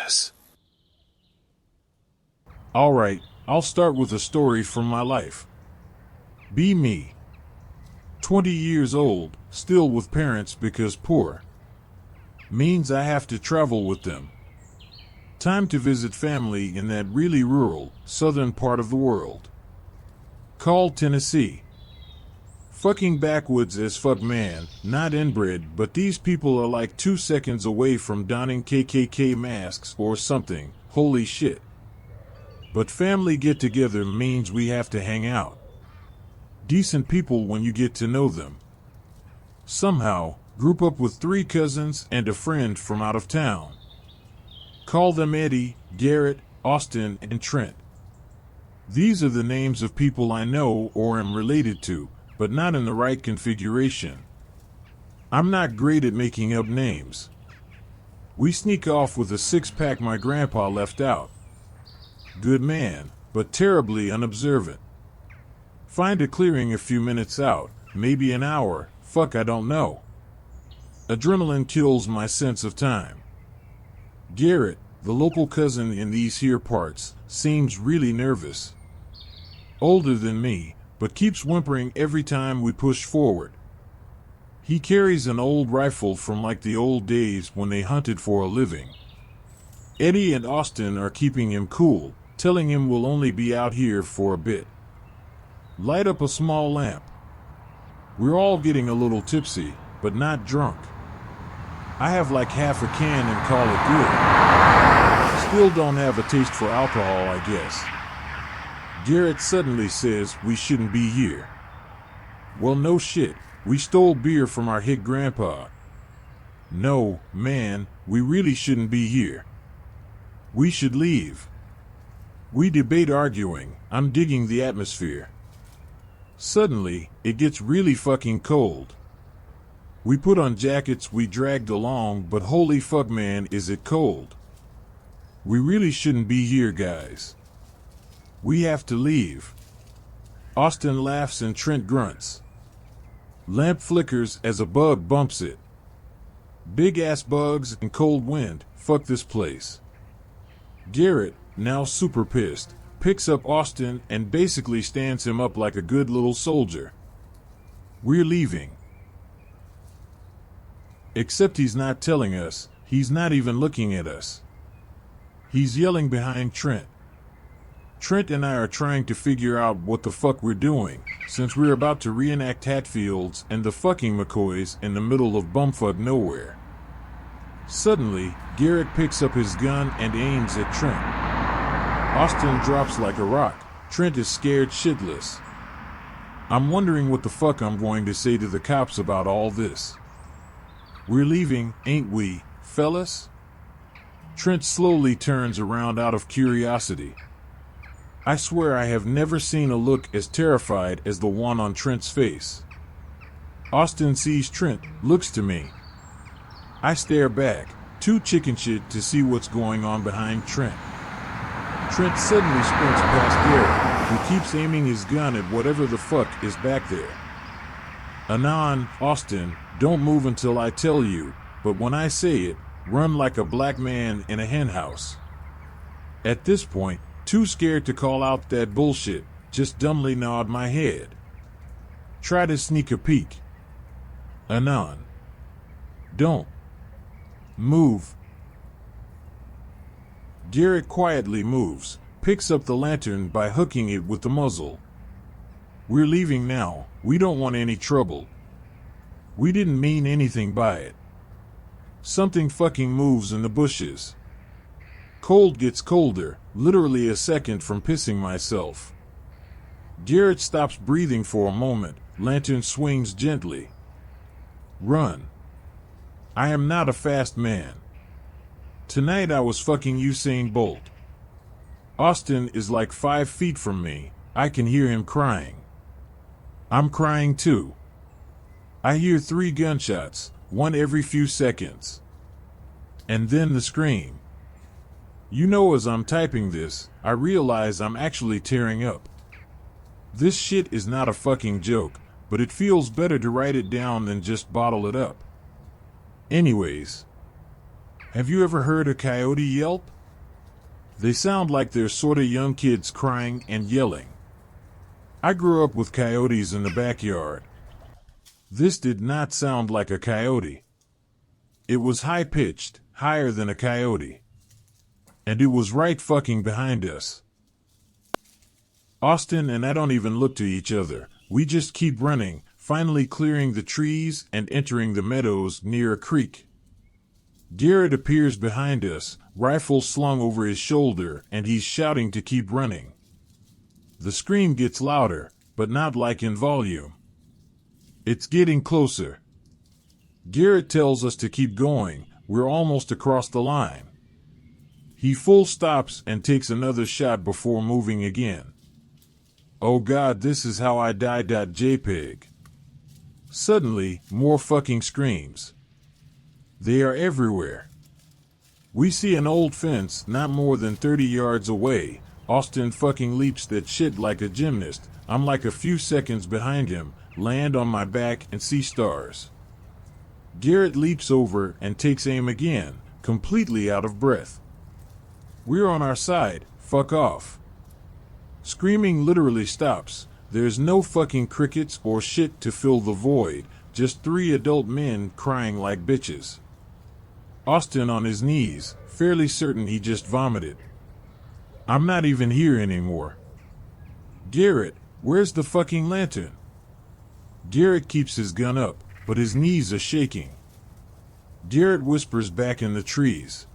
Yes. Alright, I'll start with a story from my life. Be me. 20 years old, still with parents because poor. Means I have to travel with them. Time to visit family in that really rural, southern part of the world. Called Tennessee. Fucking backwoods as fuck, man, not inbred, but these people are like 2 seconds away from donning KKK masks or something, holy shit. But family get-together means we have to hang out. Decent people when you get to know them. Somehow, group up with 3 cousins and a friend from out of town. Call them Eddie, Garrett, Austin, and Trent. These are the names of people I know or am related to, but not in the right configuration. I'm not great at making up names. We sneak off with a 6-pack my grandpa left out. Good man, but terribly unobservant. Find a clearing a few minutes out, maybe an hour, fuck I don't know. Adrenaline kills my sense of time. Garrett, the local cousin in these here parts, seems really nervous. Older than me, but keeps whimpering every time we push forward. He carries an old rifle from like the old days when they hunted for a living. Eddie and Austin are keeping him cool, telling him we'll only be out here for a bit. Light up a small lamp. We're all getting a little tipsy, but not drunk. I have like half a can and call it good. Still don't have a taste for alcohol, I guess. Garrett suddenly says we shouldn't be here. Well, no shit, we stole beer from our hick grandpa. No, man, we really shouldn't be here. We should leave. We debate arguing, I'm digging the atmosphere. Suddenly, it gets really fucking cold. We put on jackets we dragged along, but holy fuck, man, is it cold. We really shouldn't be here, guys. We have to leave. Austin laughs and Trent grunts. Lamp flickers as a bug bumps it. Big ass bugs and cold wind, fuck this place. Garrett, now super pissed, picks up Austin and basically stands him up like a good little soldier. We're leaving. Except he's not telling us, he's not even looking at us. He's yelling behind Trent. Trent and I are trying to figure out what the fuck we're doing, since we're about to reenact Hatfields and the fucking McCoys in the middle of bumfuck nowhere. Suddenly, Garrett picks up his gun and aims at Trent. Austin drops like a rock. Trent is scared shitless. I'm wondering what the fuck I'm going to say to the cops about all this. We're leaving, ain't we, fellas? Trent slowly turns around out of curiosity. I swear I have never seen a look as terrified as the one on Trent's face. Austin sees Trent, looks to me. I stare back, too chicken shit to see what's going on behind Trent. Trent suddenly sprints past Garrett, who keeps aiming his gun at whatever the fuck is back there. Anon, Austin, don't move until I tell you, but when I say it, run like a black man in a henhouse. At this point, too scared to call out that bullshit, just dumbly nod my head. Try to sneak a peek. Anon. Don't. Move. Garrett quietly moves, picks up the lantern by hooking it with the muzzle. We're leaving now, we don't want any trouble. We didn't mean anything by it. Something fucking moves in the bushes. Cold gets colder, literally a second from pissing myself. Garrett stops breathing for a moment, lantern swings gently. Run. I am not a fast man. Tonight I was fucking Usain Bolt. Austin is like 5 feet from me, I can hear him crying. I'm crying too. I hear 3 gunshots, one every few seconds. And then the scream. You know, as I'm typing this, I realize I'm actually tearing up. This shit is not a fucking joke, but it feels better to write it down than just bottle it up. Anyways, have you ever heard a coyote yelp? They sound like they're sorta young kids crying and yelling. I grew up with coyotes in the backyard. This did not sound like a coyote. It was high-pitched, higher than a coyote. And it was right fucking behind us. Austin and I don't even look to each other. We just keep running, finally clearing the trees and entering the meadows near a creek. Garrett appears behind us, rifle slung over his shoulder, and he's shouting to keep running. The scream gets louder, but not like in volume. It's getting closer. Garrett tells us to keep going. We're almost across the line. He full stops and takes another shot before moving again. Oh god, this is how I die.jpg. Suddenly, more fucking screams. They are everywhere. We see an old fence not more than 30 yards away. Austin fucking leaps that shit like a gymnast. I'm like a few seconds behind him, land on my back and see stars. Garrett leaps over and takes aim again, completely out of breath. We're on our side, fuck off. Screaming literally stops. There's no fucking crickets or shit to fill the void, just 3 adult men crying like bitches. Austin on his knees, fairly certain he just vomited. I'm not even here anymore. Garrett, where's the fucking lantern? Garrett keeps his gun up, but his knees are shaking. Garrett whispers back in the trees.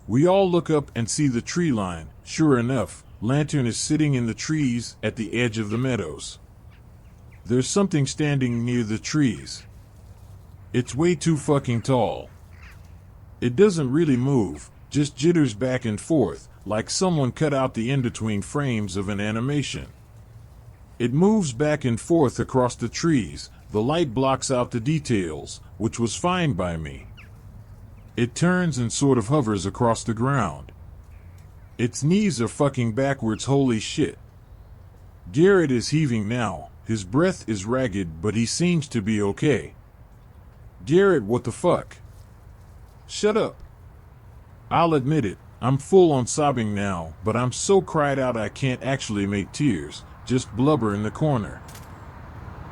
We all look up and see the tree line. Sure enough, lantern is sitting in the trees at the edge of the meadows. There's something standing near the trees. It's way too fucking tall. It doesn't really move, just jitters back and forth, like someone cut out the in-between frames of an animation. It moves back and forth across the trees. The light blocks out the details, which was fine by me. It turns and sort of hovers across the ground. Its knees are fucking backwards, holy shit. Garrett is heaving now. His breath is ragged, but he seems to be okay. Garrett, what the fuck? Shut up. I'll admit it, I'm full on sobbing now, but I'm so cried out I can't actually make tears, just blubber in the corner.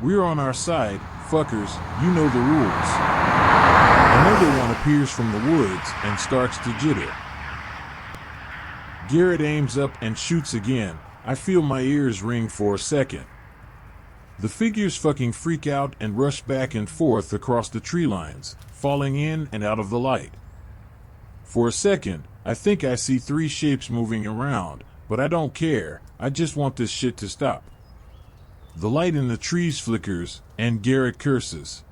We're on our side, fuckers, you know the rules. Another one appears from the woods and starts to jitter. Garrett aims up and shoots again. I feel my ears ring for a second. The figures fucking freak out and rush back and forth across the tree lines, falling in and out of the light. For a second, I think I see 3 shapes moving around, but I don't care, I just want this shit to stop. The light in the trees flickers, and Garrett curses.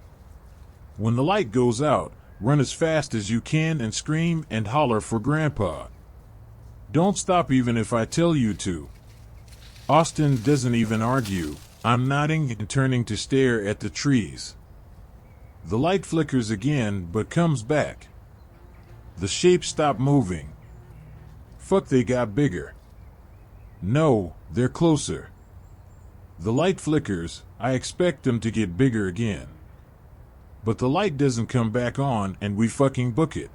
When the light goes out, run as fast as you can and scream and holler for Grandpa. Don't stop even if I tell you to. Austin doesn't even argue. I'm nodding and turning to stare at the trees. The light flickers again, but comes back. The shapes stop moving. Fuck, they got bigger. No, they're closer. The light flickers, I expect them to get bigger again. But the light doesn't come back on and we fucking book it.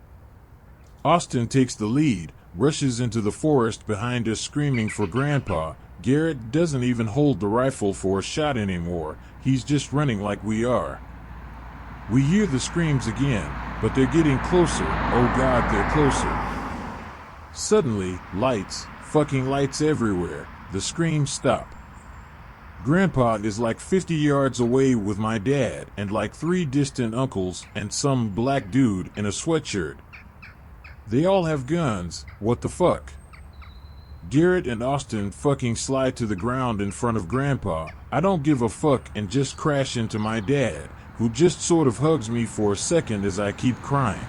Austin takes the lead, rushes into the forest behind us screaming for Grandpa. Garrett doesn't even hold the rifle for a shot anymore, he's just running like we are. We hear the screams again, but they're getting closer. Oh god, they're closer. Suddenly, lights, fucking lights everywhere. The screams stop. Grandpa is like 50 yards away with my dad and like 3 distant uncles and some black dude in a sweatshirt. They all have guns, what the fuck? Garrett and Austin fucking slide to the ground in front of Grandpa. I don't give a fuck and just crash into my dad, who just sort of hugs me for a second as I keep crying.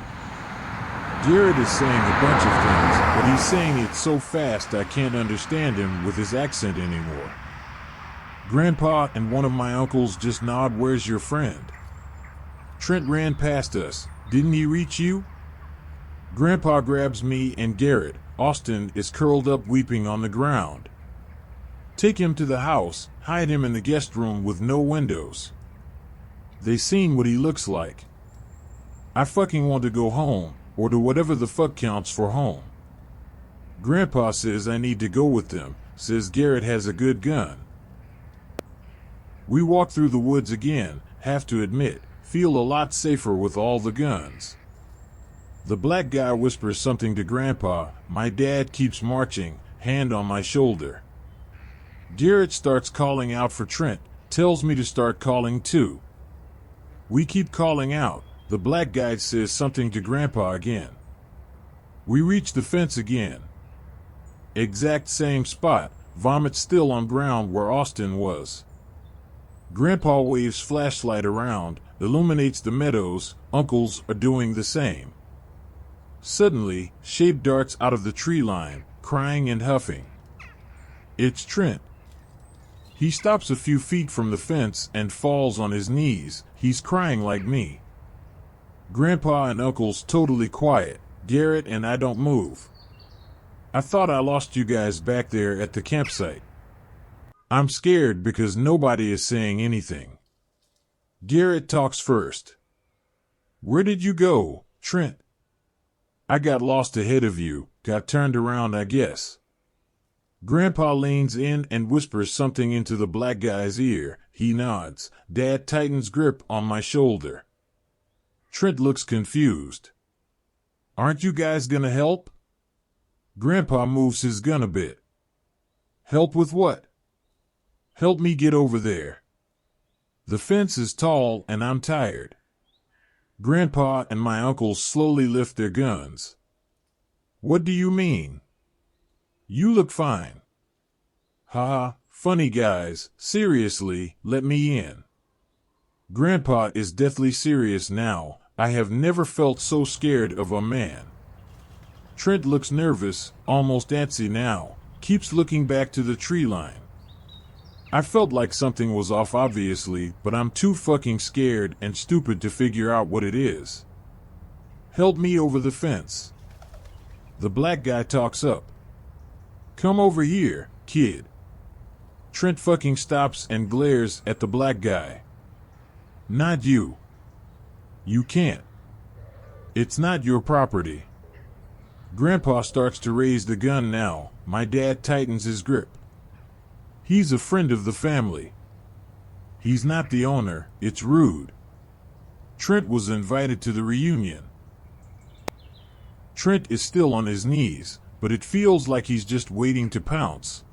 Garrett is saying a bunch of things, but he's saying it so fast I can't understand him with his accent anymore. Grandpa and one of my uncles just nod, where's your friend? Trent ran past us, didn't he reach you? Grandpa grabs me and Garrett. Austin is curled up weeping on the ground. Take him to the house, hide him in the guest room with no windows. They seen what he looks like. I fucking want to go home, or to whatever the fuck counts for home. Grandpa says I need to go with them, says Garrett has a good gun. We walk through the woods again, have to admit, feel a lot safer with all the guns. The black guy whispers something to Grandpa, my dad keeps marching, hand on my shoulder. Garrett starts calling out for Trent, tells me to start calling too. We keep calling out, the black guy says something to Grandpa again. We reach the fence again. Exact same spot, vomit still on ground where Austin was. Grandpa waves flashlight around, illuminates the meadows, uncles are doing the same. Suddenly, shape darts out of the tree line, crying and huffing. It's Trent. He stops a few feet from the fence and falls on his knees, he's crying like me. Grandpa and Uncle's totally quiet, Garrett and I don't move. I thought I lost you guys back there at the campsite. I'm scared because nobody is saying anything. Garrett talks first. Where did you go, Trent? I got lost ahead of you, got turned around I guess. Grandpa leans in and whispers something into the black guy's ear. He nods. Dad tightens grip on my shoulder. Trent looks confused. Aren't you guys gonna help? Grandpa moves his gun a bit. Help with what? Help me get over there. The fence is tall and I'm tired. Grandpa and my uncles slowly lift their guns. What do you mean? You look fine. Ha, funny guys, seriously, let me in. Grandpa is deathly serious now. I have never felt so scared of a man. Trent looks nervous, almost antsy now, keeps looking back to the tree line. I felt like something was off obviously, but I'm too fucking scared and stupid to figure out what it is. Help me over the fence. The black guy talks up. Come over here, kid. Trent fucking stops and glares at the black guy. Not you. You can't. It's not your property. Grandpa starts to raise the gun now. My dad tightens his grip. He's a friend of the family. He's not the owner, it's rude. Trent was invited to the reunion. Trent is still on his knees, but it feels like he's just waiting to pounce.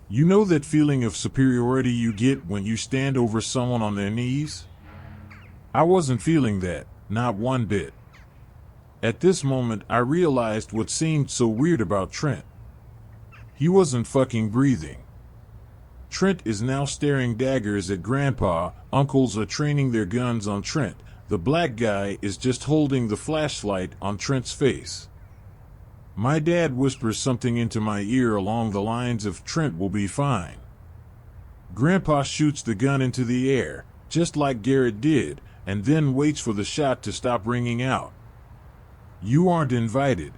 You know that feeling of superiority you get when you stand over someone on their knees? I wasn't feeling that, not one bit. At this moment I realized what seemed so weird about Trent. He wasn't fucking breathing. Trent is now staring daggers at Grandpa, uncles are training their guns on Trent, the black guy is just holding the flashlight on Trent's face. My dad whispers something into my ear along the lines of Trent will be fine. Grandpa shoots the gun into the air, just like Garrett did, and then waits for the shot to stop ringing out. You aren't invited.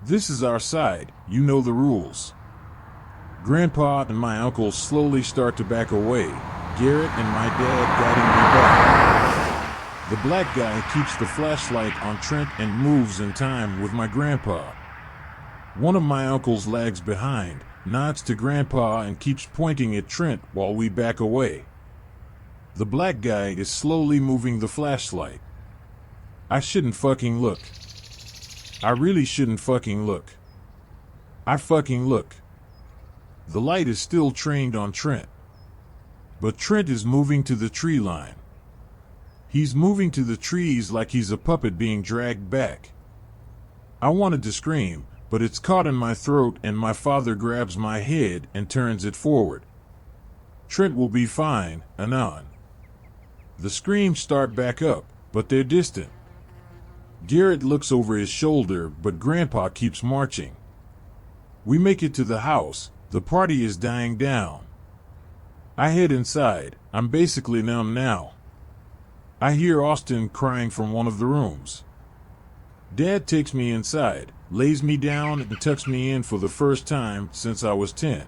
This is our side, you know the rules. Grandpa and my uncle slowly start to back away, Garrett and my dad guiding me back. The black guy keeps the flashlight on Trent and moves in time with my grandpa. One of my uncles lags behind, nods to Grandpa and keeps pointing at Trent while we back away. The black guy is slowly moving the flashlight. I shouldn't fucking look. I really shouldn't fucking look. I fucking look. The light is still trained on Trent. But Trent is moving to the tree line. He's moving to the trees like he's a puppet being dragged back. I wanted to scream, but it's caught in my throat and my father grabs my head and turns it forward. Trent will be fine, Anon. The screams start back up, but they're distant. Garrett looks over his shoulder, but Grandpa keeps marching. We make it to the house. The party is dying down. I head inside. I'm basically numb now. I hear Austin crying from one of the rooms. Dad takes me inside, lays me down and tucks me in for the first time since I was 10.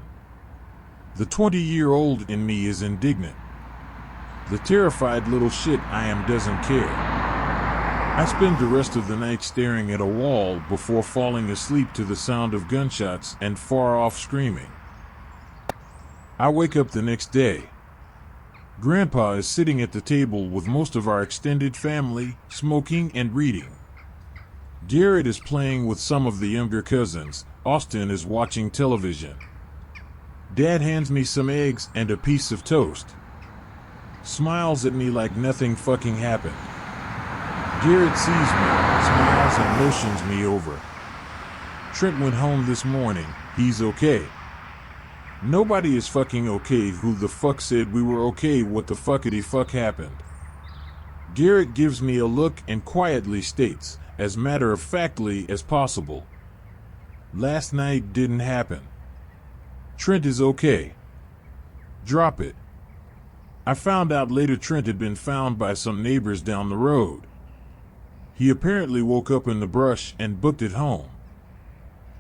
The 20-year-old in me is indignant. The terrified little shit I am doesn't care. I spend the rest of the night staring at a wall before falling asleep to the sound of gunshots and far-off screaming. I wake up the next day. Grandpa is sitting at the table with most of our extended family, smoking and reading. Garrett is playing with some of the younger cousins. Austin is watching television. Dad hands me some eggs and a piece of toast. Smiles at me like nothing fucking happened. Garrett sees me, smiles and motions me over. Trent went home this morning. He's okay. Nobody is fucking okay. Who the fuck said we were okay? What the fuckity fuck happened? Garrett gives me a look and quietly states, as matter-of-factly as possible, last night didn't happen. Trent is okay. Drop it. I found out later Trent had been found by some neighbors down the road. He apparently woke up in the brush and booked it home.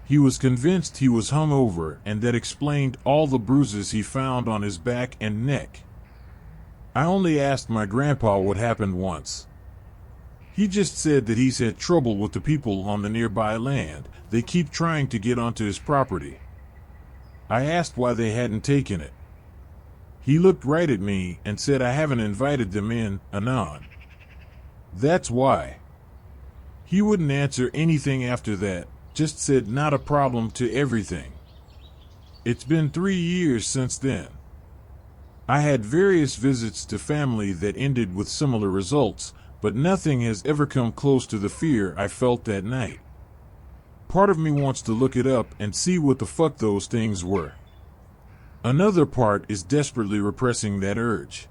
He was convinced he was hungover, and that explained all the bruises he found on his back and neck. I only asked my grandpa what happened once. He just said that he's had trouble with the people on the nearby land. They keep trying to get onto his property. I asked why they hadn't taken it. He looked right at me and said I haven't invited them in, Anon. That's why. He wouldn't answer anything after that, just said not a problem to everything. It's been 3 years since then. I had various visits to family that ended with similar results, but nothing has ever come close to the fear I felt that night. Part of me wants to look it up and see what the fuck those things were. Another part is desperately repressing that urge.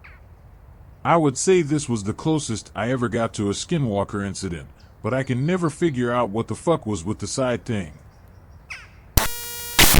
I would say this was the closest I ever got to a skinwalker incident, but I can never figure out what the fuck was with the side thing.